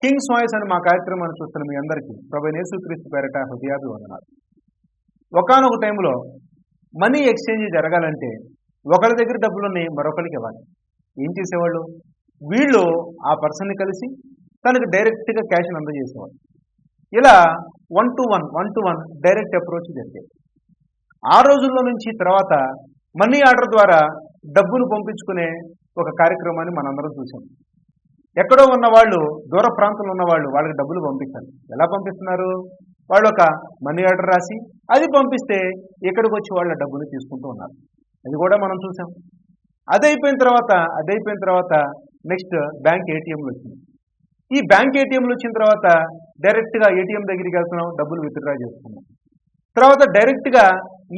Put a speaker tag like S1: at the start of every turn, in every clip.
S1: Kings voice అని మా కార్యక్రమాన్ని చూస్తున్న మీ అందరికీ ప్రభువైన యేసుక్రీస్తు పేరిట హృదయాభివందనాలు. ఒకానొక టైంలో మనీ ఎక్స్చేంజ్ జరగాలంటే ఒకరి దగ్గర డబ్బులుని మరొకరికి ఇవ్వాలి. ఏం చేసేవాళ్ళు? వీళ్ళు ఆ పర్సన్ని కలిసి తనకు డైరెక్ట్గా క్యాష్ని అందజేసేవాళ్ళు. ఇలా 1-to-1 డైరెక్ట్ అప్రోచ్ జరిగేది. ఆ రోజుల్లో నుంచి తర్వాత మనీ ఆర్డర్ ద్వారా డబ్బులు పంపించుకునే ఒక కార్యక్రమాన్ని మనందరం చూసాం. ఎక్కడో ఉన్నవాళ్ళు, దూర ప్రాంతంలో ఉన్నవాళ్ళు వాళ్ళకి డబ్బులు పంపించాలి. ఎలా పంపిస్తున్నారు? వాళ్ళు ఒక మనీ ఆర్డర్ రాసి అది పంపిస్తే ఇక్కడికి వచ్చి వాళ్ళ డబ్బులు తీసుకుంటూ ఉన్నారు. అది కూడా మనం చూసాం. అది అయిపోయిన తర్వాత నెక్స్ట్ బ్యాంక్ ఏటీఎంలు వచ్చింది. ఈ బ్యాంక్ ఏటీఎంలు వచ్చిన తర్వాత డైరెక్ట్గా ఏటీఎం దగ్గరికి వెళ్తున్నాం, డబ్బులు విత్డ్రా చేసుకున్నాం. తర్వాత డైరెక్ట్గా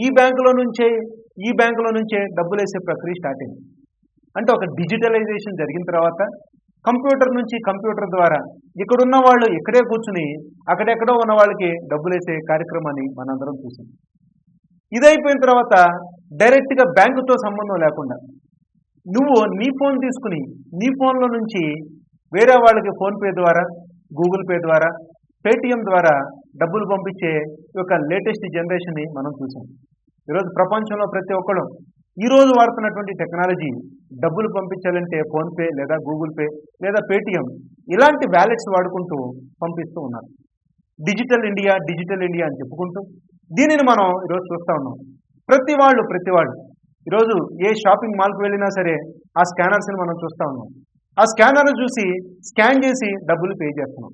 S1: ఈ బ్యాంకులో నుంచే డబ్బులు వేసే ప్రక్రియ స్టార్ట్ అయింది. అంటే ఒక డిజిటలైజేషన్ జరిగిన తర్వాత కంప్యూటర్ ద్వారా ఇక్కడున్న వాళ్ళు ఇక్కడే కూర్చుని అక్కడెక్కడో ఉన్న వాళ్ళకి డబ్బులు వేసే కార్యక్రమాన్ని మనందరం చూసాం. ఇదైపోయిన తర్వాత డైరెక్ట్గా బ్యాంకుతో సంబంధం లేకుండా నువ్వు నీ ఫోన్ తీసుకుని నీ ఫోన్లో నుంచి వేరే వాళ్ళకి ఫోన్పే ద్వారా, గూగుల్ పే ద్వారా, పేటిఎం ద్వారా డబ్బులు పంపించే ఒక లేటెస్ట్ జనరేషన్ని మనం చూసాం. ఈరోజు ప్రపంచంలో ప్రతి ఒక్కరు ఈరోజు వాడుతున్నటువంటి టెక్నాలజీ డబ్బులు పంపించాలంటే ఫోన్పే లేదా గూగుల్ పే లేదా పేటిఎం ఇలాంటి వ్యాలెట్స్ వాడుకుంటూ పంపిస్తూ ఉన్నారు. డిజిటల్ ఇండియా అని చెప్పుకుంటూ దీనిని మనం ఈరోజు చూస్తూ ఉన్నాం. ప్రతి వాళ్ళు ఈరోజు ఏ షాపింగ్ మాల్కి వెళ్ళినా సరే ఆ స్కానర్స్ని మనం చూస్తూ ఉన్నాం. ఆ స్కానర్ను చూసి స్కాన్ చేసి డబ్బులు పే చేస్తున్నాం.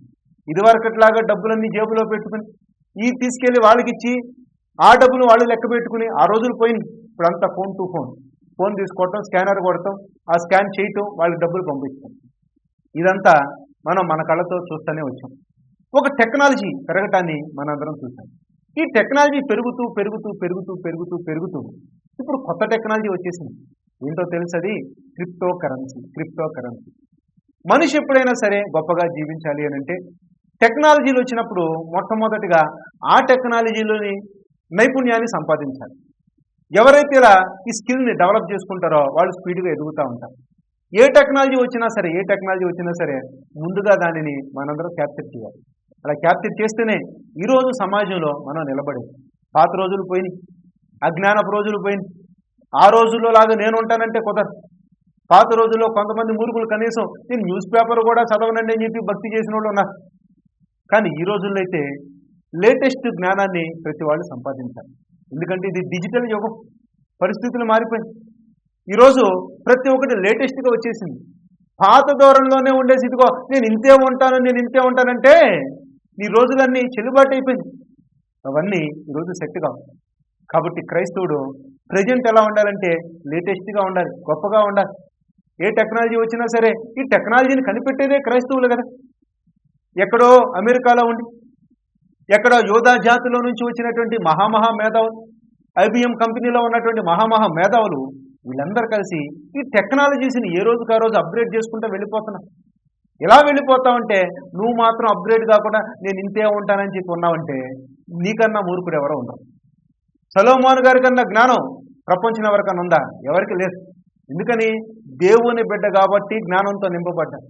S1: ఇదివరకట్లాగా డబ్బులన్నీ జేబులో పెట్టుకుని తీసుకెళ్ళి వాళ్ళకి ఇచ్చి ఆ డబ్బులు వాళ్ళు లెక్క పెట్టుకుని ఆ రోజులు పోయింది. ఇప్పుడంతా ఫోన్ తీసుకోవటం, స్కానర్ కొడతాం, ఆ స్కాన్ చేయటం, వాళ్ళకి డబ్బులు పంపిస్తాం. ఇదంతా మనం మన కళ్ళతో చూస్తూనే వచ్చాం. ఒక టెక్నాలజీ పెరగటాన్ని మనందరం చూసాం. ఈ టెక్నాలజీ పెరుగుతూ ఇప్పుడు కొత్త టెక్నాలజీ వచ్చేసింది. ఏంటో తెలుసది? Crypto currency. మనిషి ఎప్పుడైనా సరే గొప్పగా జీవించాలి అని అంటే టెక్నాలజీలు వచ్చినప్పుడు మొట్టమొదటిగా ఆ టెక్నాలజీలోని నైపుణ్యాన్ని సంపాదించాలి. ఎవరైతే ఇలా ఈ స్కిల్ని డెవలప్ చేసుకుంటారో వాళ్ళు స్పీడ్గా ఎదుగుతూ ఉంటారు. ఏ టెక్నాలజీ వచ్చినా సరే ముందుగా దానిని మనందరం క్యాప్చర్ చేయాలి. అలా క్యాప్చర్ చేస్తేనే ఈరోజు సమాజంలో మనం నిలబడేది. పాత రోజులు పోయినాయి, అజ్ఞానపు రోజులు పోయినాయి. ఆ రోజుల్లో లాగా నేను ఉంటానంటే కుదరదు. పాత రోజుల్లో కొంతమంది మూర్ఖులు కనీసం నేను న్యూస్ పేపర్ కూడా చదవనండి అని చెప్పి భక్తి చేసిన వాళ్ళు ఉన్నారు. కానీ ఈ రోజుల్లో అయితే లేటెస్ట్ జ్ఞానాన్ని ప్రతి వాళ్ళు సంపాదించాలి. ఎందుకంటే ఇది డిజిటల్ యుగం, పరిస్థితులు మారిపోయింది. ఈరోజు ప్రతి ఒక్కటి లేటెస్ట్గా వచ్చేసింది. పాత ధోరణిలోనే ఉండేసి ఇదిగో నేను ఇంతే ఉంటానంటే ఈ రోజులన్నీ చెల్లుబాటు అయిపోయింది. అవన్నీ ఈరోజు సెట్ కావు. కాబట్టి క్రైస్తవుడు ప్రజెంట్ ఎలా ఉండాలంటే లేటెస్ట్గా ఉండాలి, గొప్పగా ఉండాలి. ఏ టెక్నాలజీ వచ్చినా సరే ఈ టెక్నాలజీని కనిపెట్టేదే క్రైస్తవులు కదా. ఎక్కడో అమెరికాలో ఉండి ఎక్కడో యోధా జాతిలో నుంచి వచ్చినటువంటి మహా మేధావులు, ఐబిఎం కంపెనీలో ఉన్నటువంటి మహా మేధావులు వీళ్ళందరూ కలిసి ఈ టెక్నాలజీస్ని ఏ రోజుకు ఆ రోజు అప్గ్రేడ్ చేసుకుంటూ వెళ్ళిపోతున్నారు. ఎలా వెళ్ళిపోతావంటే నువ్వు మాత్రం అప్గ్రేడ్ కాకుండా నేను ఇంతే ఉంటానని చెప్పి ఉన్నావంటే నీకన్నా మూర్ఖుడు ఎవరో ఉండరు. సొలొమోను గారి కన్నా జ్ఞానం ప్రపంచం ఎవరికన్నా ఉందా? ఎవరికి లేదు. ఎందుకని? దేవుని బిడ్డ కాబట్టి జ్ఞానంతో నింపబడ్డారు.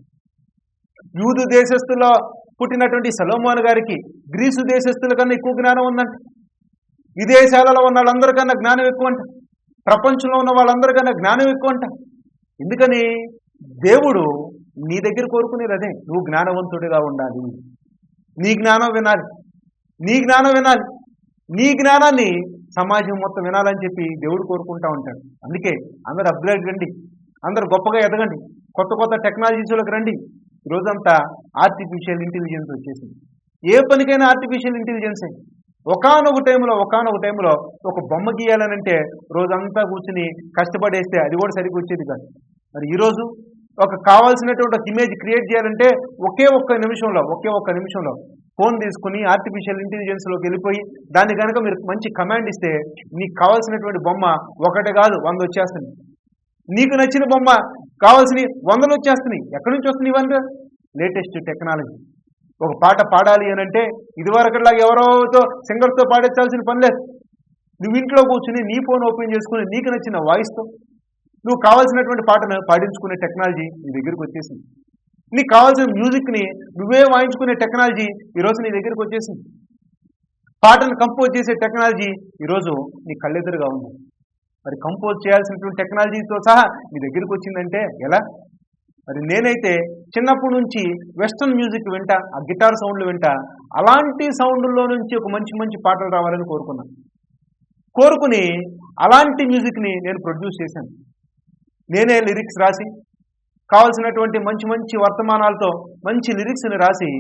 S1: యూదు దేశస్తుల్లో పుట్టినటువంటి సొలొమోను గారికి గ్రీసు దేశస్తుల కన్నా ఎక్కువ జ్ఞానం ఉందంట. విదేశాలలో ఉన్న వాళ్ళందరికన్నా జ్ఞానం ఎక్కువ అంట. ప్రపంచంలో ఉన్న వాళ్ళందరికన్నా జ్ఞానం ఎక్కువ అంట. ఎందుకని? దేవుడు నీ దగ్గర కోరుకునేది అదే, నువ్వు జ్ఞానవంతుడిగా ఉండాలి, నీ జ్ఞానం వినాలి. నీ జ్ఞానాన్ని సమాజం మొత్తం వినాలని చెప్పి దేవుడు కోరుకుంటా ఉంటాడు. అందుకే అందరు అప్గ్రేడ్ రండి, అందరు గొప్పగా ఎదగండి, కొత్త టెక్నాలజీస్లోకి రండి. ఈరోజంతా ఆర్టిఫిషియల్ ఇంటెలిజెన్స్ వచ్చేసింది. ఏ పనికైనా ఆర్టిఫిషియల్ ఇంటెలిజెన్సే. ఒకానొక టైంలో ఒక బొమ్మ గీయాలనంటే రోజంతా కూర్చుని కష్టపడేస్తే అది కూడా సరిగ్గా వచ్చేది కాదు. మరి ఈరోజు ఒక కావాల్సినటువంటి ఒక ఇమేజ్ క్రియేట్ చేయాలంటే ఒకే ఒక్క నిమిషంలో ఫోన్ తీసుకుని ఆర్టిఫిషియల్ ఇంటెలిజెన్స్లోకి వెళ్ళిపోయి దాన్ని కనుక మీరు మంచి కమాండ్ ఇస్తే మీకు కావాల్సినటువంటి బొమ్మ ఒకటి కాదు 100 వచ్చేస్తుంది. నీకు నచ్చిన బొమ్మ కావాల్సిన 100 వచ్చేస్తున్నాయి. ఎక్కడి నుంచి వస్తున్నాయి ఇవన్నీ? Latest technology. ఒక పాట పాడాలి అని అంటే ఇదివరకట్లాగా ఎవరోతో సింగర్తో పాడించాల్సిన పని లేదు. నువ్వు ఇంట్లో కూర్చుని నీ ఫోన్ ఓపెన్ చేసుకుని నీకు నచ్చిన వాయిస్తో నువ్వు కావాల్సినటువంటి పాటను పాడించుకునే టెక్నాలజీ నీ దగ్గరికి వచ్చేసింది. నీకు కావాల్సిన మ్యూజిక్ని నువ్వే వాయించుకునే టెక్నాలజీ ఈరోజు నీ దగ్గరికి వచ్చేసింది. పాటను కంపోజ్ చేసే టెక్నాలజీ ఈరోజు నీ కళ్ళెదురుగా ఉంది. మరి కంపోజ్ చేయాల్సినటువంటి టెక్నాలజీతో సహా నీ దగ్గరికి వచ్చిందంటే ఎలా? మరి నేనైతే చిన్నప్పటి నుంచి వెస్ట్రన్ మ్యూజిక్ వింటా, ఆ గిటార్ సౌండ్లు వింటా, అలాంటి సౌండ్లో నుంచి ఒక మంచి మంచి పాటలు రావాలని కోరుకుని అలాంటి మ్యూజిక్ని నేను ప్రొడ్యూస్ చేశాను. నేనే లిరిక్స్ రాసి కావాల్సినటువంటి మంచి మంచి వర్తమానాలతో మంచి లిరిక్స్ని రాసి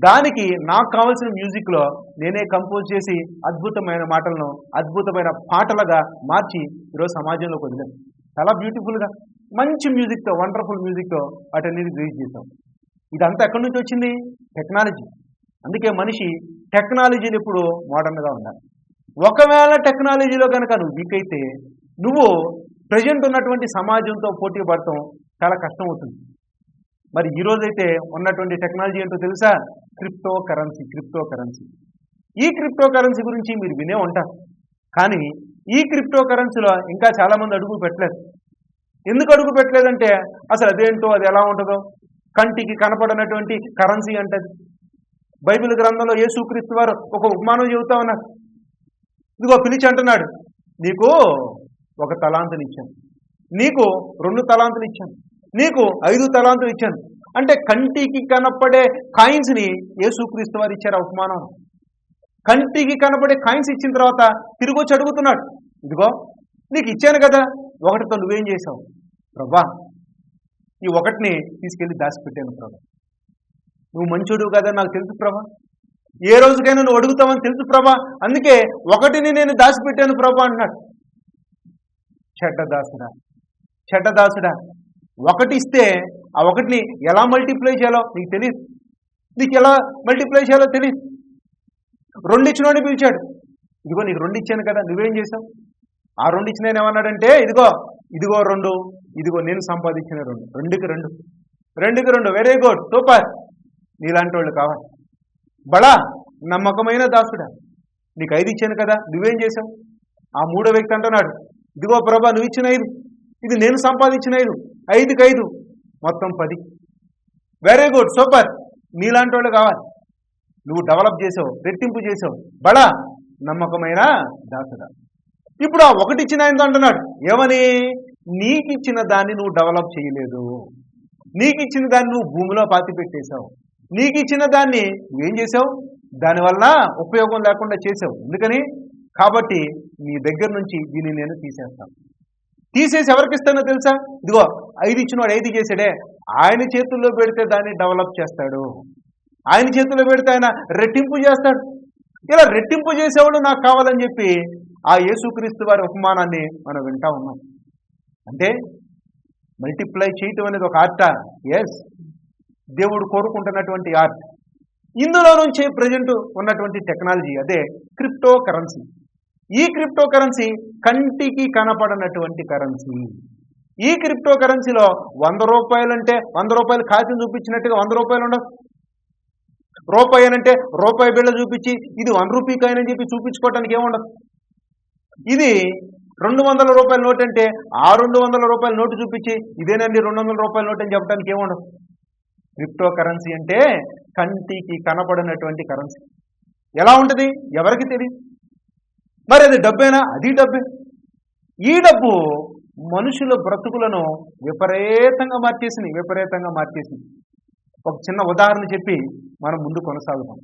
S1: దానికి నాకు కావాల్సిన మ్యూజిక్లో నేనే కంపోజ్ చేసి అద్భుతమైన మాటలను అద్భుతమైన పాటలుగా మార్చి ఈరోజు సమాజంలోకి వదిలాను. చాలా బ్యూటిఫుల్గా మంచి మ్యూజిక్తో, వండర్ఫుల్ మ్యూజిక్తో వాటన్నిటిని రిలీజ్ చేశాం. ఇదంతా ఎక్కడి నుంచి వచ్చింది? టెక్నాలజీ. అందుకే మనిషి టెక్నాలజీని ఎప్పుడు మోడర్న్గా ఉండాలి. ఒకవేళ టెక్నాలజీలో కనుక నువ్వు వీక్ అయితే నువ్వు ప్రజెంట్ ఉన్నటువంటి సమాజంతో పోటీ పడటం చాలా కష్టం అవుతుంది. మరి ఈరోజైతే ఉన్నటువంటి టెక్నాలజీ ఏంటో తెలుసా? Crypto currency. ఈ క్రిప్టో కరెన్సీ గురించి మీరు వినే ఉంటారు. కానీ ఈ క్రిప్టో కరెన్సీలో ఇంకా చాలామంది అడుగు పెట్టలేదు. ఎందుకు అడుగు పెట్టలేదంటే అసలు అదేంటో, అది ఎలా ఉంటుందో, కంటికి కనపడనటువంటి కరెన్సీ అంటది. బైబిల్ గ్రంథంలో యేసుక్రీస్తు వారు ఒక ఉపమానం చెబుతా ఉన్నారు. ఇదిగో పిలిచి అంటున్నాడు, నీకు 1 తలాంతులు ఇచ్చాను, నీకు 2 తలాంతులు ఇచ్చాను, నీకు 5 తలాంతులు ఇచ్చాను. అంటే కంటికి కనపడే కాయిన్స్ని యేసుక్రీస్తు వారు ఇచ్చారు ఆ ఉపమానం. కంటికి కనపడే కాయిన్స్ ఇచ్చిన తర్వాత తిరిగి వచ్చి అడుగుతున్నాడు, ఇదిగో నీకు ఇచ్చాను కదా, 1తో నువ్వేం చేశావు? ప్రభా, ఈ 1ని తీసుకెళ్ళి దాచిపెట్టాను ప్రభా. నువ్వు మంచోడు కదా నాకు తెలుసు ప్రభా, ఏ రోజుకైనా నువ్వు అడుగుతావని తెలుసు ప్రభా, అందుకే 1ని నేను దాచిపెట్టాను ప్రభా అన్నాడు. చెడ్డదాసుడా, 1 ఇస్తే ఆ 1ని ఎలా మల్టిప్లై చేయాలో నీకు తెలియదు, నీకు ఎలా మల్టిప్లై చేయాలో తెలియదు. 2 ఇచ్చినోడిని పిలిచాడు, ఇదిగో నీకు 2 ఇచ్చాను కదా, నువ్వేం చేసావు? ఆ 2 ఇచ్చిన ఆయన ఏమన్నాడంటే, ఇదిగో 2, ఇదిగో నేను సంపాదించిన 2, 2కి 2, వెరీ గుడ్, సూపర్, నీలాంటి వాళ్ళు కావాలి. బడా నమ్మకమైన దాసుడా, నీకు 5 ఇచ్చాను కదా, నువ్వేం చేసావు? ఆ 3వ వ్యక్తి అంటున్నాడు, ఇదిగో ప్రభా, నువ్వు ఇచ్చిన 5, ఇది నేను సంపాదించిన 5, 5కి 5, మొత్తం 10, వెరీ గుడ్, సూపర్, నీలాంటి వాళ్ళు కావాలి. నువ్వు డెవలప్ చేసావు, రెట్టింపు చేసావు, బడా నమ్మకమైన దాసుడా. ఇప్పుడు ఆ 1 ఇచ్చిన ఆయనతో అంటున్నాడు, ఏమని? నీకు ఇచ్చిన దాన్ని నువ్వు డెవలప్ చేయలేదు, నీకు ఇచ్చిన దాన్ని నువ్వు భూమిలో పాతి పెట్టేశావు, నీకు ఇచ్చిన దాన్ని నువ్వేం చేసావు? దానివల్ల ఉపయోగం లేకుండా చేసావు. ఎందుకని? కాబట్టి నీ దగ్గర నుంచి దీన్ని నేను తీసేస్తాను. తీసేసి ఎవరికి ఇస్తానో తెలుసా? ఇదిగో 5 ఇచ్చినవాడు 5 చేసాడే, ఆయన చేతుల్లో పెడితే దాన్ని డెవలప్ చేస్తాడు, ఆయన చేతుల్లో పెడితే ఆయన రెట్టింపు చేస్తాడు. ఇలా రెట్టింపు చేసేవాడు నాకు కావాలని చెప్పి ఆ యేసుక్రీస్తు వారి ఉపమానాన్ని మనం వింటా ఉన్నాం. అంటే మల్టిప్లై చేయటం అనేది ఒక ఆర్టా? ఎస్, దేవుడు కోరుకుంటున్నటువంటి ఆర్ట్. ఇందులో నుంచి ప్రజెంట్ ఉన్నటువంటి టెక్నాలజీ అదే క్రిప్టో కరెన్సీ. ఈ క్రిప్టో కరెన్సీ కంటికి కనపడనటువంటి కరెన్సీ. ఈ క్రిప్టో కరెన్సీలో 100 రూపాయలు అంటే 100 రూపాయలు కాగితం చూపించినట్టుగా 100 రూపాయలు ఉండవు. రూపాయి అంటే రూపాయి బిళ్ళ చూపించి ఇది 1 రూపీ కాయిన్ అని చెప్పి చూపించుకోవటానికి ఏముండదు. ఇది 200 రూపాయల నోట్ అంటే ఆ 200 రూపాయల నోటు చూపించి ఇదేనండి 200 రూపాయల నోట్ అని చెప్పడానికి ఏముండదు. క్రిప్టో కరెన్సీ అంటే కంటికి కనపడినటువంటి కరెన్సీ. ఎలా ఉంటుంది? ఎవరికి తెలియదు. మరి అది డబ్బేనా? అది డబ్బే. ఈ డబ్బు మనుషుల బ్రతుకులను విపరీతంగా మార్చేసింది. ఒక చిన్న ఉదాహరణ చెప్పి మనం ముందు కొనసాగుతాం.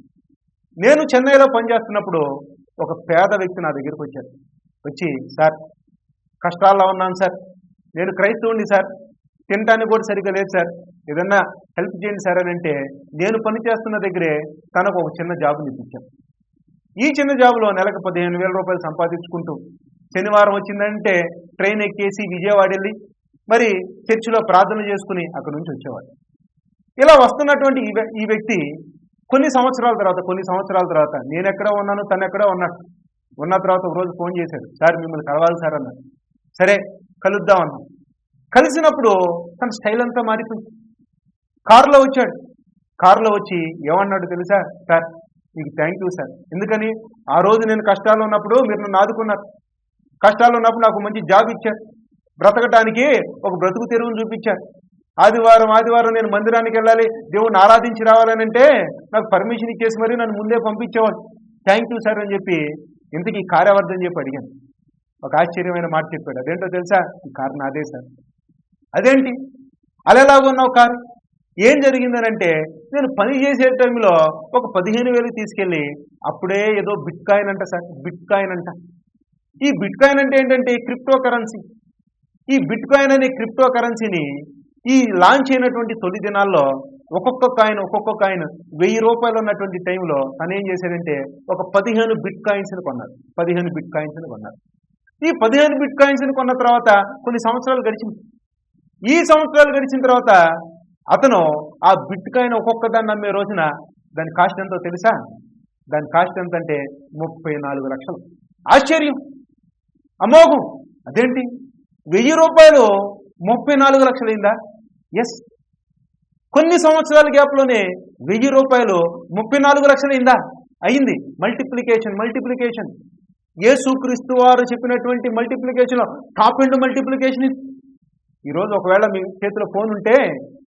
S1: నేను చెన్నైలో పనిచేస్తున్నప్పుడు ఒక పేద వ్యక్తి నా దగ్గరికి వచ్చారు. వచ్చి, సార్ కష్టాల్లో ఉన్నాను సార్, నేను క్రైస్తవుని సార్, తినటానికి కూడా సరిగ్గా లేదు సార్, ఏదన్నా హెల్ప్ చేయండి సార్ అని అంటే నేను పనిచేస్తున్న దగ్గరే తనకు ఒక చిన్న జాబుని ఇప్పించాను. ఈ చిన్న జాబులో నెలకు 15,000 రూపాయలు సంపాదించుకుంటూ శనివారం వచ్చిందంటే ట్రైన్ ఎక్కేసి విజయవాడ వెళ్ళి మరి చర్చిలో ప్రార్థన చేసుకుని అక్కడి నుంచి వచ్చేవాడు. ఇలా వస్తున్నటువంటి ఈ వ్యక్తి కొన్ని సంవత్సరాల తర్వాత నేను ఎక్కడ ఉన్నాను, తను ఎక్కడ ఉన్న తర్వాత ఒక రోజు ఫోన్ చేశాడు, సార్ మిమ్మల్ని కలవాలి సార్ అన్నాడు. సరే కలుద్దాం అన్నాం. కలిసినప్పుడు తన స్టైల్ అంతా మారిపోయింది. కారులో వచ్చాడు. కారులో వచ్చి ఏమన్నాడు తెలుసా? సార్ మీకు థ్యాంక్ యూ సార్, ఎందుకని ఆ రోజు నేను కష్టాల్లో ఉన్నప్పుడు మీరు నన్ను ఆదుకున్నారు, కష్టాల్లో ఉన్నప్పుడు నాకు మంచి జాబ్ ఇచ్చారు, బ్రతకటానికి ఒక బ్రతుకు తెరువును చూపించారు, ఆదివారం నేను మందిరానికి వెళ్ళాలి, దేవుణ్ణి ఆరాధించి రావాలని అంటే నాకు పర్మిషన్ ఇచ్చేసి మరి నన్ను ముందే పంపించేవాడు. థ్యాంక్ యూ సార్ అని చెప్పి ఇంతకీ ఈ కారు ఎవరిదని చెప్పి అడిగాను. ఒక ఆశ్చర్యమైన మాట చెప్పాడు. అదేంటో తెలుసా? ఈ కారు నాదే సార్. అదేంటి అలా ఎలాగున్నావు కారు? ఏం జరిగిందనంటే నేను పని చేసే టైంలో ఒక 15,000 తీసుకెళ్ళి అప్పుడే ఏదో బిట్ కాయిన్ అంట సార్, బిట్ కాయిన్ అంట. ఈ బిట్ కాయిన్ అంటే ఏంటంటే క్రిప్టో కరెన్సీ. ఈ బిట్ కాయిన్ అనే క్రిప్టో కరెన్సీని ఈ లాంచ్ అయినటువంటి తొలి దినాల్లో ఒక్కొక్క కాయిన్ 1,000 రూపాయలు ఉన్నటువంటి టైంలో తను ఏం చేశాడంటే ఒక 15 బిట్ కాయిన్స్ని కొన్నాడు. 15 బిట్ కాయిన్స్ని కొన్నాడు. ఈ 15 బిట్ కాయిన్స్ని కొన్న తర్వాత కొన్ని సంవత్సరాలు గడిచింది. ఈ సంవత్సరాలు గడిచిన తర్వాత అతను ఆ బిట్ కాయిన్ ఒక్కొక్క దాన్ని నమ్మే రోజున దాని కాస్ట్ ఎంతో తెలుసా? దాని కాస్ట్ ఎంత అంటే 34 లక్షలు. ఆశ్చర్యం, అమోఘం. అదేంటి 1000 రూపాయలు 34 లక్షలైందా? ఎస్, కొన్ని సంవత్సరాల గ్యాప్లోనే 1000 రూపాయలు 34 లక్షలైందా? అయింది. మల్టిప్లికేషన్. యేసుక్రీస్తు వారు చెప్పినటువంటి మల్టిప్లికేషన్ టాప్ ఎండ్ మల్టిప్లికేషన్. ఈరోజు ఒకవేళ మీ చేతిలో ఫోన్ ఉంటే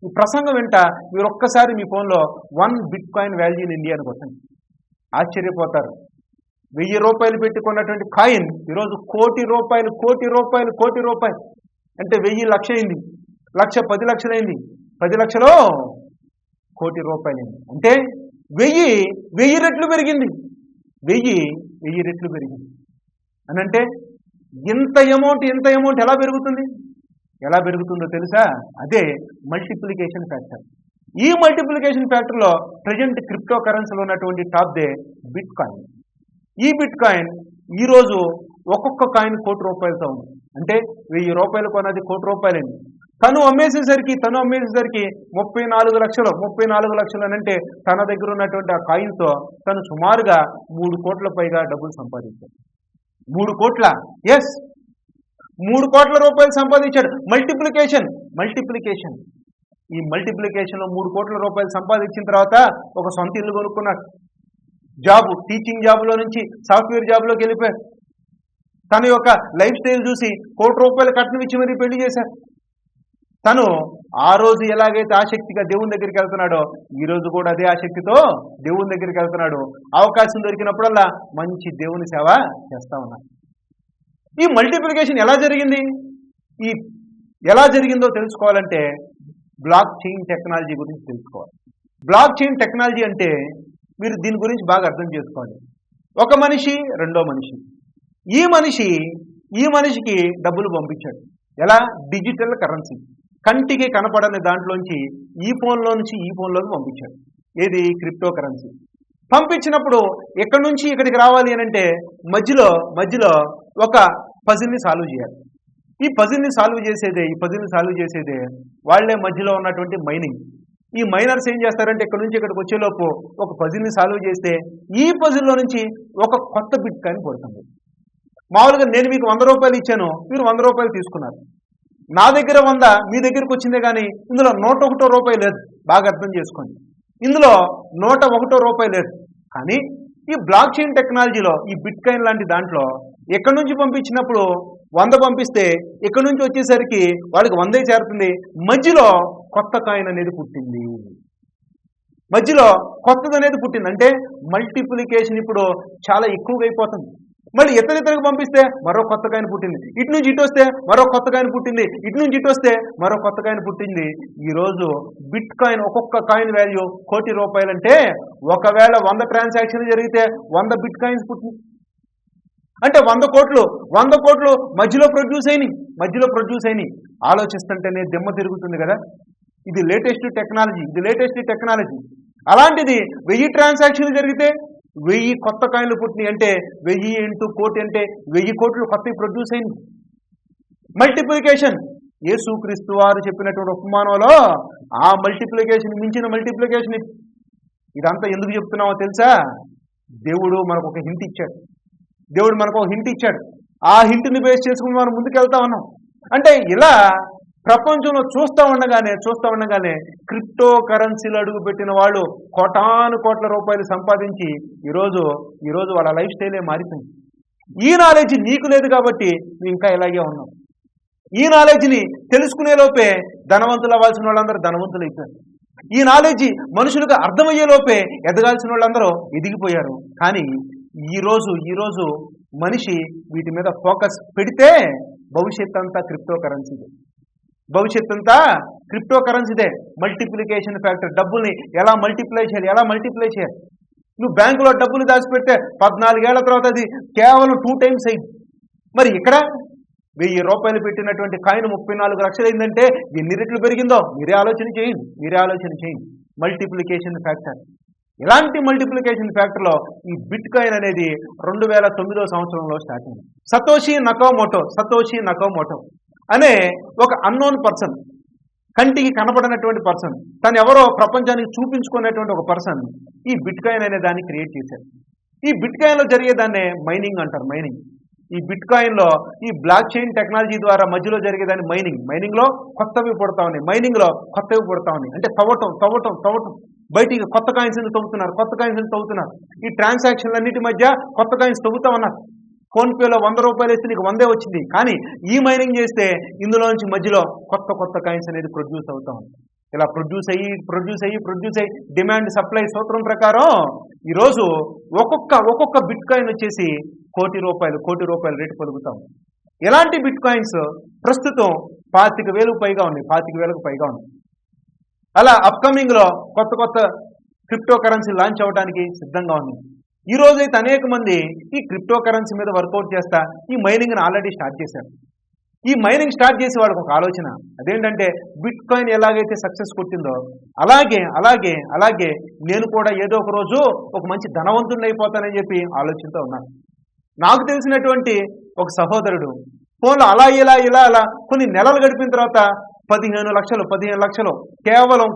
S1: ఈ ప్రసంగం వెంట మీరు ఒక్కసారి మీ ఫోన్లో 1 bit coin value in India అని కొట్టండి, ఆశ్చర్యపోతారు. 1000 రూపాయలు పెట్టుకున్నటువంటి కాయిన్ ఈరోజు కోటి రూపాయలు అంటే 1000 లక్ష అయింది, లక్ష 10 లక్షలైంది, 10 లక్షలో కోటి రూపాయలైంది. అంటే 1000 రెట్లు పెరిగింది. 1000 రెట్లు పెరిగింది అని అంటే ఇంత అమౌంట్ ఎలా పెరుగుతుందో తెలుసా? అదే మల్టిప్లికేషన్ ఫ్యాక్టర్. ఈ మల్టిప్లికేషన్ ఫ్యాక్టర్లో ప్రజెంట్ క్రిప్టో కరెన్సీలో ఉన్నటువంటి టాప్ దే బిట్ కాయిన్. ఈ బిట్ కాయిన్ ఈరోజు ఒక్కొక్క కాయిన్ కోటి రూపాయలతో ఉంది. అంటే 1000 రూపాయలు కొన్నది కోటి రూపాయలండి. తను అమ్మేసేసరికి 34 లక్షలు అని అంటే తన దగ్గర ఉన్నటువంటి ఆ కాయిన్తో తను సుమారుగా 3 కోట్ల పైగా డబ్బులు సంపాదించాడు. 3 కోట్ల, ఎస్, 3 కోట్ల రూపాయలు సంపాదించాడు. మల్టిప్లికేషన్. ఈ మల్టిప్లికేషన్లో 3 కోట్ల రూపాయలు సంపాదించిన తర్వాత ఒక సొంత ఇల్లు కొనుక్కున్నాడు. టీచింగ్ జాబ్లో నుంచి సాఫ్ట్వేర్ జాబ్లోకి వెళ్ళిపోయాడు. తన యొక్క లైఫ్ స్టైల్ చూసి కోటి రూపాయలు కట్నం ఇచ్చి మరీ పెళ్లి చేశారు. తను ఆ రోజు ఎలాగైతే ఆసక్తిగా దేవుని దగ్గరికి వెళ్తున్నాడో ఈ రోజు కూడా అదే ఆసక్తితో దేవుని దగ్గరికి వెళ్తున్నాడు. అవకాశం దొరికినప్పుడల్లా మంచి దేవుని సేవ చేస్తా ఉన్నాడు. ఈ మల్టిప్లికేషన్ ఎలా జరిగిందో తెలుసుకోవాలంటే బ్లాక్ చైన్ టెక్నాలజీ గురించి తెలుసుకోవాలి. బ్లాక్ చైన్ టెక్నాలజీ అంటే మీరు దీని గురించి బాగా అర్థం చేసుకోవాలి. ఒక మనిషి, రెండో మనిషి, ఈ మనిషికి డబ్బులు పంపించాడు. ఎలా? డిజిటల్ కరెన్సీ, కంటికి కనపడని దాంట్లోంచి ఈ ఫోన్లో నుంచి ఈ ఫోన్లోకి పంపించాడు. ఏది? Crypto currency. పంపించినప్పుడు ఎక్కడి నుంచి ఇక్కడికి రావాలి అని అంటే మధ్యలో ఒక పజిల్ని సాల్వ్ చేయాలి. ఈ పజిల్ని సాల్వ్ చేసేదే వాళ్లే మధ్యలో ఉన్నటువంటి మైనింగ్. ఈ మైనర్స్ ఏం చేస్తారంటే ఇక్కడ నుంచి ఇక్కడికి వచ్చేలోపు ఒక పజిల్ని సాల్వ్ చేస్తే ఈ పజిల్లో నుంచి ఒక కొత్త బిట్ కాయిన్ పడుతుంది. మామూలుగా నేను మీకు 100 రూపాయలు ఇచ్చాను, మీరు 100 రూపాయలు తీసుకున్నారు. నా దగ్గర 100, మీ దగ్గరికి వచ్చిందే కానీ ఇందులో 101 రూపాయి లేదు. బాగా అర్థం చేసుకోండి, ఇందులో 101 రూపాయి లేదు. కానీ ఈ బ్లాక్ చైన్ టెక్నాలజీలో ఈ బిట్ కాయిన్ లాంటి దాంట్లో ఎక్కడి నుంచి పంపించినప్పుడు 100 పంపిస్తే ఇక్కడ నుంచి వచ్చేసరికి వాళ్ళకి 100 చేరుతుంది. మధ్యలో కొత్త కాయిన్ అనేది పుట్టింది. అంటే మల్టిప్లికేషన్ ఇప్పుడు చాలా ఎక్కువగా అయిపోతుంది. మళ్ళీ ఇతరులకు పంపిస్తే మరో కొత్త కాయిన్ పుట్టింది, ఇటు నుంచి ఇటు వస్తే మరో కొత్త కాయిన్ పుట్టింది, ఇటు నుంచి ఇటు వస్తే మరో కొత్త కాయిన్ పుట్టింది. ఈరోజు బిట్ కాయిన్ ఒక్కొక్క కాయిన్ వాల్యూ కోటి రూపాయలు. అంటే ఒకవేళ 100 ట్రాన్సాక్షన్లు జరిగితే 100 బిట్ కాయిన్స్ పుట్టింది. అంటే 100 కోట్లు మధ్యలో ప్రొడ్యూస్ అయినాయి. ఆలోచిస్తుంటేనే దిమ్మ తిరుగుతుంది కదా. ఇది లేటెస్ట్ టెక్నాలజీ. అలాంటిది 1000 ట్రాన్సాక్షన్లు జరిగితే 1000 కొత్త కాయిన్లు పుట్టినాయి. అంటే 1000 ఇంటూ కోటి అంటే 1000 కోట్లు కొత్తవి ప్రొడ్యూస్ అయింది. మల్టిప్లికేషన్ యేసుక్రీస్తు వారు చెప్పినటువంటి ఉపమానంలో ఆ మల్టిప్లికేషన్ మించిన మల్టిప్లికేషన్. ఇదంతా ఎందుకు చెప్తున్నామో తెలుసా? దేవుడు మనకు ఒక హింట్ ఇచ్చాడు. ఆ హింట్ని బేస్ చేసుకుని మనం ముందుకు వెళ్తా ఉన్నాం. అంటే ఇలా ప్రపంచంలో చూస్తూ ఉండగానే క్రిప్టో కరెన్సీలు అడుగుపెట్టిన వాళ్ళు కోట్ల రూపాయలు సంపాదించి ఈరోజు వాళ్ళ లైఫ్ స్టైలే మారిపోయింది. ఈ నాలెడ్జ్ నీకు లేదు కాబట్టి నువ్వు ఇంకా ఇలాగే ఉన్నావు. ఈ నాలెడ్జ్ని తెలుసుకునే లోపే ధనవంతులు అవ్వాల్సిన వాళ్ళందరూ ధనవంతులు అయిపోయారు. ఈ నాలెడ్జ్ మనుషులకు అర్థమయ్యే లోపే ఎదగాల్సిన వాళ్ళందరూ ఎదిగిపోయారు. కానీ ఈరోజు మనిషి వీటి మీద ఫోకస్ పెడితే భవిష్యత్ అంతా క్రిప్టో కరెన్సీదే. మల్టిప్లికేషన్ ఫ్యాక్టర్, డబ్బుల్ని ఎలా మల్టిప్లై చేయాలి. నువ్వు బ్యాంకులో డబ్బులు దాచిపెడితే 14 ఏళ్ల తర్వాత అది కేవలం 2 times అయింది. మరి ఇక్కడ 1000 రూపాయలు పెట్టినటువంటి కాయిన్ 34 లక్షలు అయిందంటే ఎన్ని రెట్లు పెరిగిందో మీరే ఆలోచన చేయండి. Multiplication factor. ఇలాంటి మల్టిప్లికేషన్ ఫ్యాక్టర్లో ఈ బిట్ కాయిన్ అనేది 2009వ సంవత్సరంలో స్టార్ట్ అయింది. సతోషి నకోమోటో అనే ఒక అన్నోన్ పర్సన్, కంటికి కనబడినటువంటి పర్సన్, తను ఎవరో ప్రపంచానికి చూపించుకునేటువంటి ఒక పర్సన్ ఈ బిట్ కాయిన్ అనే దాన్ని క్రియేట్ చేశారు. ఈ బిట్ కాయిన్లో జరిగేదాన్నే మైనింగ్ అంటారు. ఈ బిట్ కాయిన్లో ఈ బ్లాక్ చైన్ టెక్నాలజీ ద్వారా మధ్యలో జరిగేదాన్ని మైనింగ్లో కొత్తవి పుడతా ఉన్నాయి. అంటే తవ్వటం బయటికి కొత్త కాయిన్స్ తవ్వుతున్నారు. ఈ ట్రాన్సాక్షన్లన్నిటి మధ్య కొత్త కాయిన్స్ తవ్వుతా ఉన్నారు. ఫోన్పేలో 100 రూపాయలు వేస్తే నీకు 100 వచ్చింది. కానీ ఈ మైనింగ్ చేస్తే ఇందులో నుంచి మధ్యలో కొత్త కాయిన్స్ అనేది ప్రొడ్యూస్ అవుతా ఉంది. ఇలా ప్రొడ్యూస్ అయ్యి డిమాండ్ సప్లై సూత్రం ప్రకారం ఈరోజు ఒక్కొక్క బిట్ కాయిన్ వచ్చేసి కోటి రూపాయలు రేటు పలుకుతాం. ఇలాంటి బిట్ కాయిన్స్ ప్రస్తుతం 25,000 పైగా ఉన్నాయి. అలా అప్కమింగ్లో కొత్త క్రిప్టో కరెన్సీ లాంచ్ అవ్వడానికి సిద్ధంగా ఉంది. ఈ రోజైతే అనేక మంది ఈ క్రిప్టో కరెన్సీ మీద వర్కౌట్ చేస్తా ఈ మైనింగ్ని ఆల్రెడీ స్టార్ట్ చేశారు. ఈ మైనింగ్ స్టార్ట్ చేసే వాళ్ళకి ఒక ఆలోచన, అదేంటంటే బిట్ కాయిన్ ఎలాగైతే సక్సెస్ కొట్టిందో అలాగే నేను కూడా ఏదో ఒక రోజు ఒక మంచి ధనవంతుడిని అయిపోతానని చెప్పి ఆలోచనతో ఉన్నాను. నాకు తెలిసినటువంటి ఒక సహోదరుడు ఫోన్లో అలా కొన్ని నెలలు గడిపిన తర్వాత 15 లక్షలు కేవలం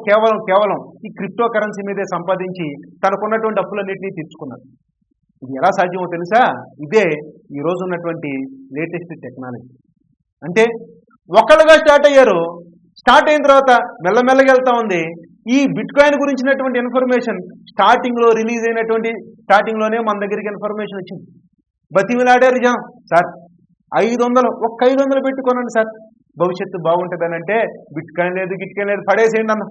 S1: ఈ క్రిప్టో కరెన్సీ మీదే సంపాదించి తనకున్నటువంటి అప్పులన్నింటినీ తీర్చుకున్నాడు. ఇది ఎలా సాధ్యమో తెలుసా? ఇదే ఈరోజు ఉన్నటువంటి లేటెస్ట్ టెక్నాలజీ. అంటే ఒకళ్ళుగా స్టార్ట్ అయ్యారు. స్టార్ట్ అయిన తర్వాత మెల్లమెల్లగా వెళ్తా ఉంది. ఈ బిట్ కాయిన్ గురించినటువంటి ఇన్ఫర్మేషన్ స్టార్టింగ్లోనే మన దగ్గరికి ఇన్ఫర్మేషన్ వచ్చింది. బతిమిలాడారు జనం, సార్ 500 పెట్టుకోనండి సార్, భవిష్యత్తు బాగుంటుందని. అంటే బిట్ కాయిన్ లేదు పడేసేయండి అన్న.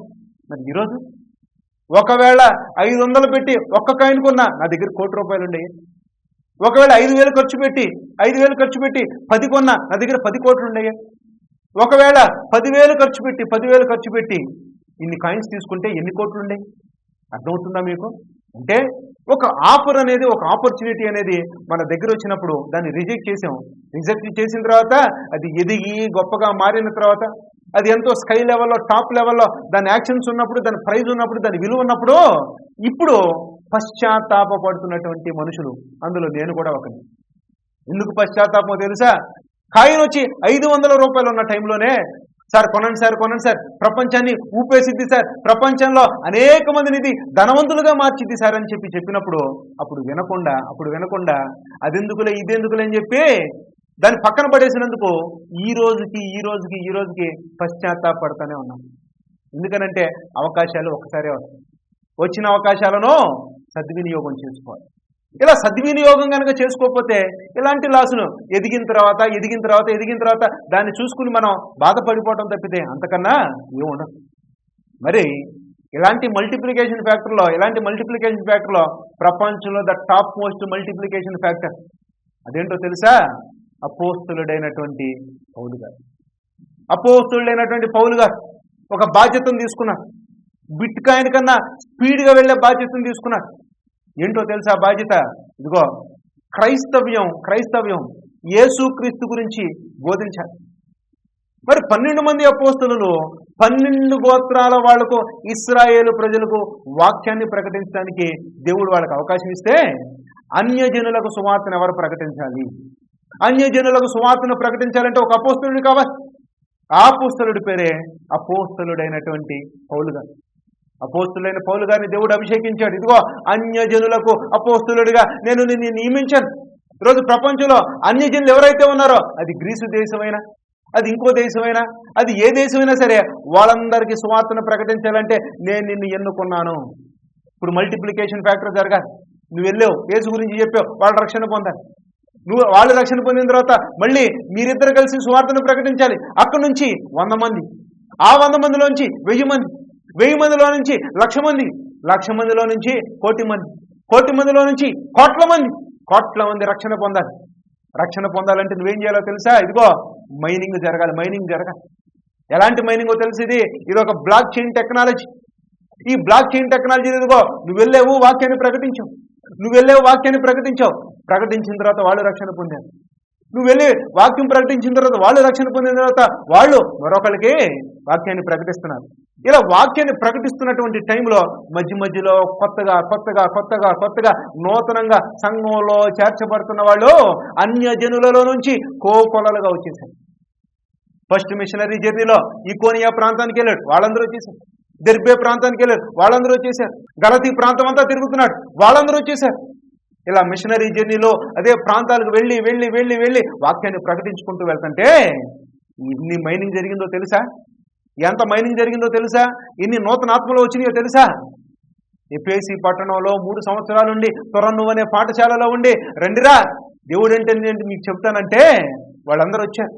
S1: మరి ఈరోజు ఒకవేళ 500 పెట్టి ఒక్క కాయిన్ కొన్నా నా దగ్గర ₹1,00,00,000 ఉండేవి. ఒకవేళ 5,000 ఖర్చు పెట్టి 10 కొన్నా నా దగ్గర 10 కోట్లు ఉండేవి. ఒకవేళ 10,000 ఖర్చు పెట్టి ఇన్ని కాయిన్స్ తీసుకుంటే ఎన్ని కోట్లు ఉండేవి? అర్థమవుతుందా మీకు? అంటే ఒక ఆఫర్ అనేది, ఒక ఆపర్చునిటీ అనేది మన దగ్గర వచ్చినప్పుడు దాన్ని రిజెక్ట్ చేసిన తర్వాత అది ఎదిగి గొప్పగా మారిన తర్వాత అది ఎంతో స్కై లెవెల్లో, టాప్ లెవెల్లో దాని యాక్షన్స్ ఉన్నప్పుడు, దాని ప్రైజ్ ఉన్నప్పుడు, దాని విలువ ఉన్నప్పుడు ఇప్పుడు పశ్చాత్తాపడుతున్నటువంటి మనుషులు, అందులో నేను కూడా ఒకని. ఎందుకు పశ్చాత్తాపమో తెలుసా? కాయిన్ వచ్చి 500 రూపాయలు ఉన్న టైంలోనే సార్ కొనండి సార్, ప్రపంచాన్ని ఊపేసిద్ది సార్, ప్రపంచంలో అనేక మందిని ఇది ధనవంతులుగా మార్చిద్ది సార్ అని చెప్పినప్పుడు అప్పుడు వినకుండా అదెందుకులే ఇదెందుకులే అని చెప్పి దాన్ని పక్కన పడేసినందుకు ఈ రోజుకి పశ్చాత్తాపడుతూనే ఉన్నాం. ఎందుకనంటే అవకాశాలు ఒక్కసారే వస్తాయి. వచ్చిన అవకాశాలను సద్వినియోగం చేసుకోవాలి. ఇలా సద్వినియోగం కనుక చేసుకోకపోతే ఇలాంటి లాసులు ఎదిగిన తర్వాత దాన్ని చూసుకుని మనం బాధపడిపోవటం తప్పితే అంతకన్నా ఏముండదు. మరి ఇలాంటి మల్టిప్లికేషన్ ఫ్యాక్టర్లో ప్రపంచంలో the top most multiplication factor అదేంటో తెలుసా? అపోస్తలుడైనటువంటి పౌలు గారు ఒక బాధ్యతను తీసుకున్నారు. బిట్ కాయిన్ కన్నా స్పీడ్గా వెళ్ళే బాధ్యతను తీసుకున్నారు. ఏంటో తెలుసా బాధ్యత? ఇదిగో క్రైస్తవ్యం యేసుక్రీస్తు గురించి బోధించాలి. మరి 12 మంది అపోస్తలులు 12 గోత్రాల వాళ్లకు, ఇశ్రాయేలు ప్రజలకు వాక్యాన్ని ప్రకటించడానికి దేవుడు వాళ్ళకి అవకాశం ఇస్తే అన్యజనులకు సువార్తను ఎవరు ప్రకటించాలి? అన్యజనులకు సువార్తను ప్రకటించాలంటే ఒక అపోస్తలుడు కావాలి. ఆ అపోస్తలుడి పేరే అపోస్తలుడైనటువంటి పౌలు గారు. అపోస్తలుడైన పౌలు గారిని దేవుడు అభిషేకించాడు. ఇదిగో అన్యజనులకు అపోస్తలుడిగా నేను నిన్ను నియమించాను. ఈరోజు ప్రపంచంలో అన్యజనులు ఎవరైతే ఉన్నారో, అది గ్రీసు దేశమైనా, అది ఇంకో దేశమైనా, అది ఏ దేశమైనా సరే, వాళ్ళందరికీ సువార్తను ప్రకటించాలంటే నేను నిన్ను ఎన్నుకున్నాను. ఇప్పుడు మల్టిప్లికేషన్ ఫ్యాక్టర్ జరగాలి. నువ్వు వెళ్ళావు, యేసు గురించి చెప్పావు, వాళ్ళ రక్షణ పొందాలి. వాళ్ళు రక్షణ పొందిన తర్వాత మళ్ళీ మీరిద్దరు కలిసి సువార్తను ప్రకటించాలి. అక్కడి నుంచి 100 మంది, ఆ 100 మందిలోంచి 1000 మంది, 1000 మందిలో నుంచి 1,00,000 మంది, 1,00,000 మందిలో నుంచి 1,00,00,000 మంది, 1,00,00,000 మందిలో నుంచి కోట్ల మంది రక్షణ పొందాలి. రక్షణ పొందాలంటే నువ్వేం చేయాలో తెలుసా? ఇదిగో మైనింగ్ జరగాలి. ఎలాంటి మైనింగో తెలుసు? ఇది ఒక బ్లాక్ చైన్ టెక్నాలజీ. ఈ బ్లాక్ చైన్ టెక్నాలజీ ఇదిగో నువ్వు వెళ్ళావు, వాక్యాన్ని ప్రకటించావు, ప్రకటించిన తర్వాత వాళ్ళు రక్షణ పొందారు. నువ్వు వెళ్ళి వాక్యం ప్రకటించిన తర్వాత వాళ్ళు రక్షణ పొందిన తర్వాత వాళ్ళు మరొకరికి వాక్యాన్ని ప్రకటిస్తున్నారు. ఇలా వాక్యాన్ని ప్రకటిస్తున్నటువంటి టైంలో మధ్యలో కొత్తగా నూతనంగా సంఘంలో చేర్చబడుతున్న వాళ్ళు అన్య జనులలో నుంచి కోకొలలుగా వచ్చేసారు. ఫస్ట్ మిషనరీ జర్నీలో ఈకోనియా ప్రాంతానికి వెళ్ళాడు, వాళ్ళందరూ వచ్చేసారు. దెర్బే ప్రాంతానికి వెళ్ళాడు, వాళ్ళందరూ వచ్చేసారు. గలతీ ప్రాంతం అంతా తిరుగుతున్నాడు, వాళ్ళందరూ వచ్చేసారు. ఇలా మిషనరీ జర్నీలో అదే ప్రాంతాలకు వెళ్ళి వాక్యాన్ని ప్రకటించుకుంటూ వెళ్తుంటే ఇన్ని మైనింగ్ జరిగిందో తెలుసా? ఎంత మైనింగ్ జరిగిందో తెలుసా? ఇన్ని నూతన ఆత్మలు వచ్చినాయో తెలుసా? ఎఫెసీ పట్టణంలో 3 సంవత్సరాల నుండి తొరను అనే పాఠశాలలో ఉండి రండిరా దేవుడు అంటే మీకు చెప్తానంటే వాళ్ళందరూ వచ్చారు.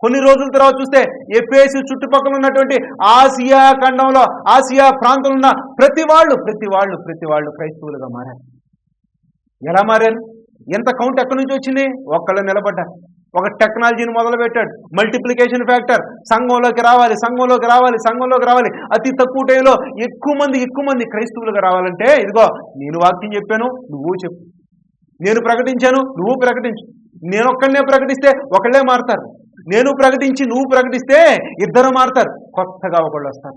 S1: కొన్ని రోజుల తర్వాత చూస్తే ఎఫెసీ చుట్టుపక్కల ఉన్నటువంటి ఆసియా ఖండంలో, ఆసియా ప్రాంతంలో ఉన్న ప్రతి వాళ్ళు క్రైస్తవులుగా మారారు. ఎలా మారారు? ఎంత కౌంట్ ఎక్కడి నుంచి వచ్చింది? ఒక్కళ్ళు నిలబడ్డారు. ఒక టెక్నాలజీని మొదలు పెట్టాడు, మల్టిప్లికేషన్ ఫ్యాక్టర్. సంఘంలోకి రావాలి. అతి తక్కువ టైంలో ఎక్కువ మంది క్రైస్తవులుగా రావాలంటే ఇదిగో నేను వాక్యం చెప్పాను, నువ్వు చెప్పు. నేను ప్రకటించాను, నువ్వు ప్రకటించు. నేను ఒక్కడనే ప్రకటిస్తే ఒకళ్ళే మారుతారు. నేను ప్రకటించి నువ్వు ప్రకటిస్తే 2 మారుతారు, కొత్తగా ఒకళ్ళు వస్తారు.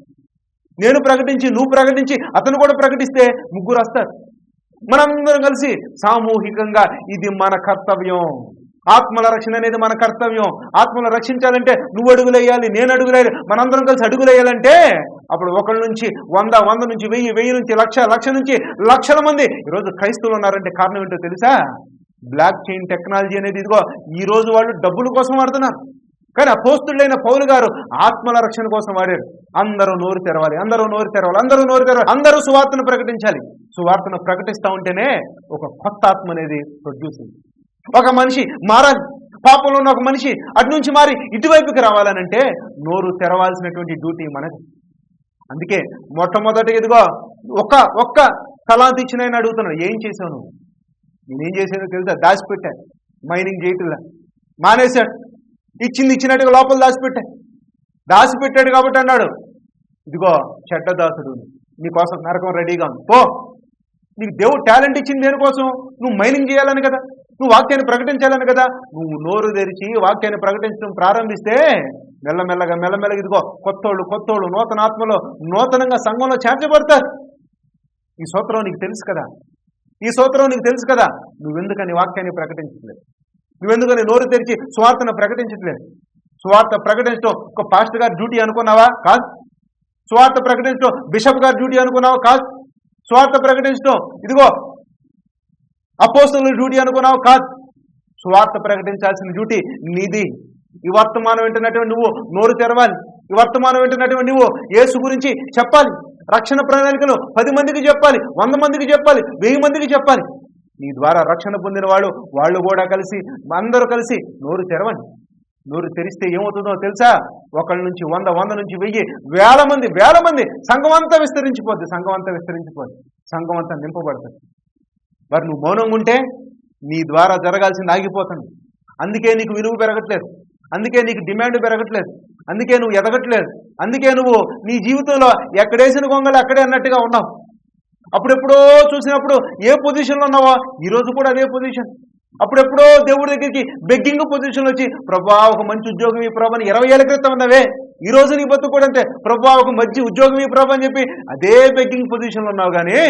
S1: నేను ప్రకటించి నువ్వు ప్రకటించి అతను కూడా ప్రకటిస్తే 3 వస్తారు. మనందరం కలిసి సామూహికంగా ఇది మన కర్తవ్యం. ఆత్మల రక్షణ అనేది మన కర్తవ్యం. ఆత్మలు రక్షించాలంటే నువ్వు అడుగులేయాలి, నేను అడుగులేయాలి, మనందరం కలిసి అడుగులేయాలంటే అప్పుడు 1 నుంచి 100, 100 నుంచి 1000, 1000 నుంచి 1,00,000, 1,00,000 నుంచి లక్షల మంది ఈరోజు క్రైస్తవులు ఉన్నారంటే కారణం ఏంటో తెలుసా? బ్లాక్ చైన్ టెక్నాలజీ అనేది ఇదిగో ఈ రోజు వాళ్ళు డబ్బుల కోసం వాడుతున్నారు. కానీ అపోస్తులైన పౌలు గారు ఆత్మల రక్షణ కోసం వాడారు. అందరూ నోరు తెరవాలి, అందరూ సువార్తను ప్రకటించాలి. సువార్తను ప్రకటిస్తూ ఉంటేనే ఒక కొత్త ఆత్మ అనేది ప్రొడ్యూస్ అయింది. ఒక మనిషి మారాలి, పాపంలో ఉన్న ఒక మనిషి అటు నుంచి మారి ఇటువైపుకి రావాలనంటే నోరు తెరవాల్సినటువంటి డ్యూటీ మనది. అందుకే మొట్టమొదటి ఇదిగో ఒక్క తలాంతి ఇచ్చిన అడుగుతున్నాడు, ఏం చేశావు నువ్వు? నేనేం చేశానో తెలుసా? దాచిపెట్టా, మైనింగ్ చేయట్లా, మానేశాడు. ఇచ్చినట్టుగా లోపల దాచిపెట్టాడు కాబట్టి అన్నాడు, ఇదిగో చెడ్డ దాసుడు, నీకోసం నరకం రెడీగా ఉంది, పో. నీకు దేవుడు టాలెంట్ ఇచ్చింది దేనికోసం? నువ్వు మైనింగ్ చేయాలని కదా, నువ్వు వాక్యాన్ని ప్రకటించాలని కదా. నువ్వు నోరు తెరిచి వాక్యాన్ని ప్రకటించడం ప్రారంభిస్తే మెల్లమెల్లగా ఇదిగో కొత్తోళ్ళు నూతన ఆత్మలో నూతనంగా సంఘంలో చేర్చబడతారు. ఈ సూత్రం నీకు తెలుసు కదా. నువ్వెందుకని వాక్యాన్ని ప్రకటించట్లేదు? నువ్వెందుకని నోరు తెరిచి సువార్తను ప్రకటించట్లేదు? సువార్త ప్రకటించడం ఒక పాస్టర్ గారి డ్యూటీ అనుకున్నావా? కాదు. సువార్త ప్రకటించడం బిషప్ గారి డ్యూటీ అనుకున్నావా? కాదు. సువార్త ప్రకటించడం ఇదిగో అపోస్తలుల డ్యూటీ అనుకున్నావు? కాదు. సువార్త ప్రకటించాల్సిన డ్యూటీ నీది. ఈ వర్తమానం వింటున్నటువంటి నువ్వు నోరు తెరవాలి. ఈ వర్తమానం వింటున్నటువంటి నువ్వు యేసు గురించి చెప్పాలి. రక్షణ ప్రణాళికను 10 మందికి చెప్పాలి, 100 మందికి చెప్పాలి, 1000 మందికి చెప్పాలి. నీ ద్వారా రక్షణ పొందిన వాళ్ళు కూడా కలిసి అందరూ కలిసి నోరు తెరవండి. నోరు తెరిస్తే ఏమవుతుందో తెలుసా? 1 నుంచి 100, 100 నుంచి 1000, వేల మంది సంఘం అంతా విస్తరించిపోద్ది. సంఘం అంతా నింపబడుతుంది. మరి నువ్వు మౌనంగా ఉంటే నీ ద్వారా జరగాల్సింది ఆగిపోతుంది. అందుకే నీకు విలువ పెరగట్లేదు, అందుకే నీకు డిమాండ్ పెరగట్లేదు, అందుకే నువ్వు ఎదగట్లేదు, అందుకే నువ్వు నీ జీవితంలో ఎక్కడేసిన గొంగలు అక్కడే అన్నట్టుగా ఉన్నావు. అప్పుడెప్పుడో చూసినప్పుడు ఏ పొజిషన్లో ఉన్నావో ఈరోజు కూడా అదే పొజిషన్. అప్పుడెప్పుడో దేవుడి దగ్గరికి బెగ్గింగ్ పొజిషన్లో వచ్చి ప్రభువా ఒక మంచి ఉద్యోగం ఈ ప్రభు అని 20 ఏళ్ల క్రితం ఉన్నవే, ఈ రోజు నీ బతుకు కూడా అంతే, ప్రభువా ఒక మంచి ఉద్యోగం ఈ ప్రభు అని చెప్పి అదే బెగ్గింగ్ పొజిషన్లో ఉన్నావు. కానీ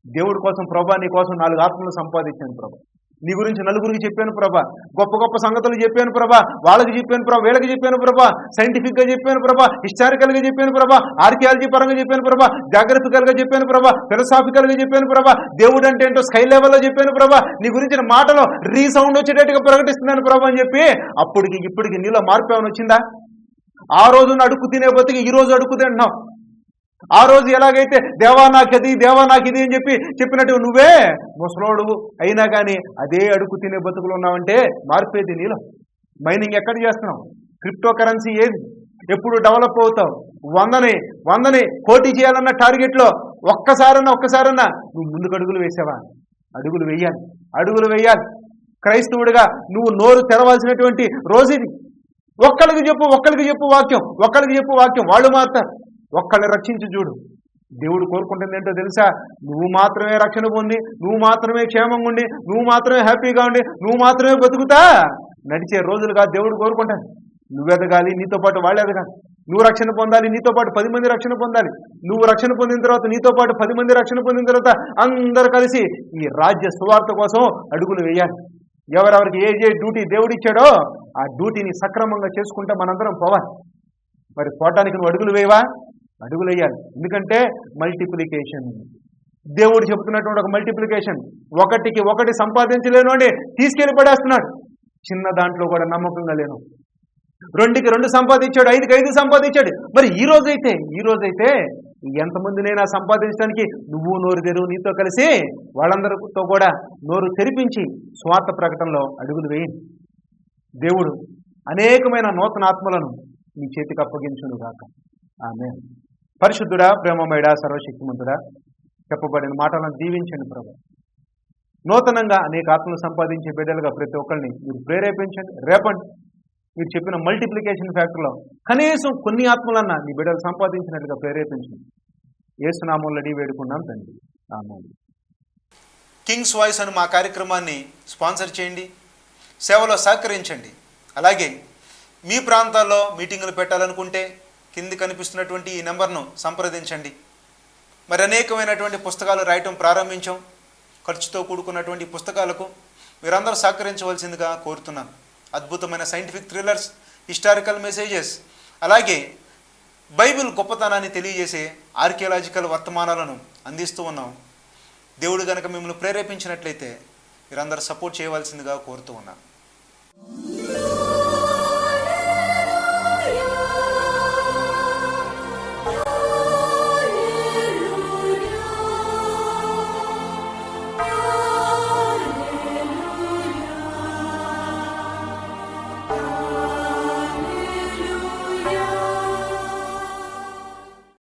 S1: దేవుడి కోసం ప్రభా నీ కోసం 4 ఆత్మలు సంపాదించాను ప్రభా, నీ గురించి నలుగురికి చెప్పాను ప్రభా, గొప్ప సంగతులు చెప్పాను ప్రభా, వాళ్ళకి చెప్పాను ప్రభా, వీళ్ళకి చెప్పాను ప్రభా, సైంటిఫిక్గా చెప్పాను ప్రభా, హిస్టారికల్గా చెప్పాను ప్రభా, ఆర్కియాలజీ పరంగా చెప్పాను ప్రభా, జాగ్రఫికల్గా చెప్పాను ప్రభా, ఫిలసాఫికల్గా చెప్పాను ప్రభా, దేవుడు అంటే ఏంటో స్కై లెవెల్లో చెప్పాను ప్రభా, నీ గురించిన మాటలో రీసౌండ్ వచ్చేటట్టుగా ప్రకటిస్తున్నాను ప్రభా అని చెప్పి ఇప్పటికి నీలో మార్పు ఏమైనా వచ్చిందా? ఆ రోజున అడుక్కు తినే బతికి ఈ రోజు అడుక్కు తింటున్నావు. ఆ రోజు ఎలాగైతే దేవా నాకది దేవా నాకిది అని చెప్పినట్టు నువ్వే ముసలోడు అయినా కానీ అదే అడుగు తినే బతుకులు ఉన్నావంటే మార్పేది నీలో. మైనింగ్ ఎక్కడ చేస్తున్నావు? క్రిప్టో కరెన్సీ ఏది? ఎప్పుడు డెవలప్ అవుతావు? వందని కోటి చేయాలన్న టార్గెట్లో ఒక్కసారన్నా నువ్వు ముందుకు అడుగులు వేసావా? అడుగులు వేయాలి. క్రైస్తవుడిగా నువ్వు నోరు తెరవాల్సినటువంటి రోజు ఇది. ఒక్కరికి చెప్పు వాక్యం, వాళ్ళు మారుతారు. ఒక్కళ్ళని రక్షించి చూడు. దేవుడు కోరుకుంటుంది ఏంటో తెలుసా? నువ్వు మాత్రమే రక్షణ పొంది, నువ్వు మాత్రమే క్షేమంగా ఉండి, నువ్వు మాత్రమే హ్యాపీగా ఉండి, నువ్వు మాత్రమే బతుకుతా నడిచే రోజులుగా దేవుడు కోరుకుంటాను. నువ్వు ఎదగాలి, నీతో పాటు వాళ్ళు ఎదగాలి. నువ్వు రక్షణ పొందాలి, నీతో పాటు 10 మంది రక్షణ పొందాలి. నువ్వు రక్షణ పొందిన తర్వాత నీతో పాటు 10 మంది రక్షణ పొందిన తర్వాత అందరూ కలిసి ఈ రాజ్య సువార్త కోసం అడుగులు వేయాలి. ఎవరెవరికి ఏ డ్యూటీ దేవుడిచ్చాడో ఆ డ్యూటీని సక్రమంగా చేసుకుంటే మనందరం పోవాలి. మరి పోవటానికి నువ్వు అడుగులు వేయవా? అడుగులు వేయాలి. ఎందుకంటే మల్టిప్లికేషన్, దేవుడు చెబుతున్నటువంటి ఒక మల్టిప్లికేషన్. 1కి 1 సంపాదించలేను అని తీసుకెళ్లి పడేస్తున్నాడు. చిన్న దాంట్లో కూడా నమ్మకంగా లేను. 2కి 2 సంపాదించాడు, 5కి 5 సంపాదించాడు. మరి ఈ రోజైతే ఎంతమందినైనా సంపాదించడానికి నువ్వు నోరు తెరువు, నీతో కలిసి వాళ్ళందరితో కూడా నోరు తెరిపించి స్వార్థ ప్రకటనలో అడుగులు వేయండి. దేవుడు అనేకమైన నూతన ఆత్మలను నీ చేతికి అప్పగించును గాక. ఆమేన్. పరిశుద్ధుడా, ప్రేమమయుడా, సర్వశక్తిమంతుడా, చెప్పబడిన మాటలను దీవించండి ప్రభు. నూతనంగా అనేక ఆత్మలు సంపాదించే బిడ్డలుగా ప్రతి ఒక్కరిని మీరు ప్రేరేపించండి, రేపండి. మీరు చెప్పిన మల్టిప్లికేషన్ ఫ్యాక్టర్లో కనీసం కొన్ని ఆత్మలన్నా నీ బిడ్డలు సంపాదించినట్లుగా ప్రేరేపించండి. యేసు నామములో అడిగి వేడుకున్నాం తండ్రి. ఆమేన్. కింగ్స్ వాయిస్ అని మా కార్యక్రమాన్ని స్పాన్సర్ చేయండి, సేవలో సహకరించండి. అలాగే మీ ప్రాంతాల్లో మీటింగులు పెట్టాలనుకుంటే కింది కనిపిస్తున్నటువంటి ఈ నెంబర్ను సంప్రదించండి. మరి అనేకమైనటువంటి పుస్తకాలు రాయటం ప్రారంభించాం. ఖర్చుతో కూడుకున్నటువంటి పుస్తకాలకు మీరందరూ సహకరించవలసిందిగా కోరుతున్నాను. అద్భుతమైన సైంటిఫిక్ థ్రిల్లర్స్, హిస్టారికల్ మెసేజెస్, అలాగే బైబిల్ గొప్పతనాన్ని తెలియజేసే ఆర్కియాలజికల్ వర్తమానాలను అందిస్తూ ఉన్నాం. దేవుడు కనుక మిమ్మల్ని ప్రేరేపించినట్లయితే మీరందరూ సపోర్ట్ చేయవలసిందిగా కోరుతూ ఉన్నాను.